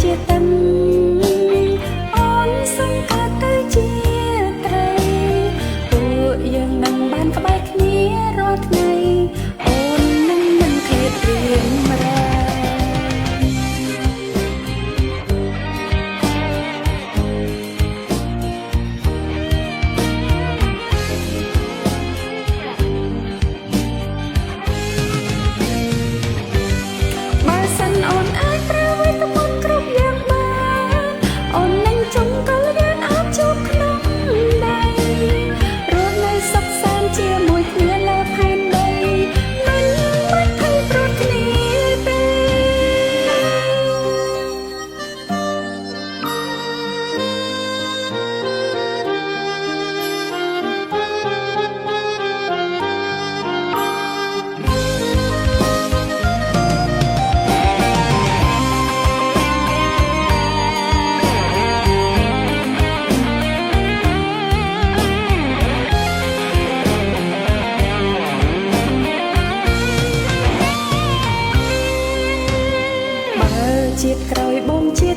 ជាទឹមអូនសុំកើតទៅជាត្រីពួកយើងនឹងបានក្បែរគ្នារាល់ថ្ងៃអូននឹងមិនឃ្លាតរៀងរា បើសិនអូនអាចប្រើវេទមន្តគ្រប់យ៉ាងបានអូននឹងចង់កលយានអត់ជួបក្នុងដីរស់នៅសុខសាន្តជាមួយគ្នាលើផែនដីមិនបាច់ភ័យព្រួតគ្នាទេ ជាតិក្រោយបងជា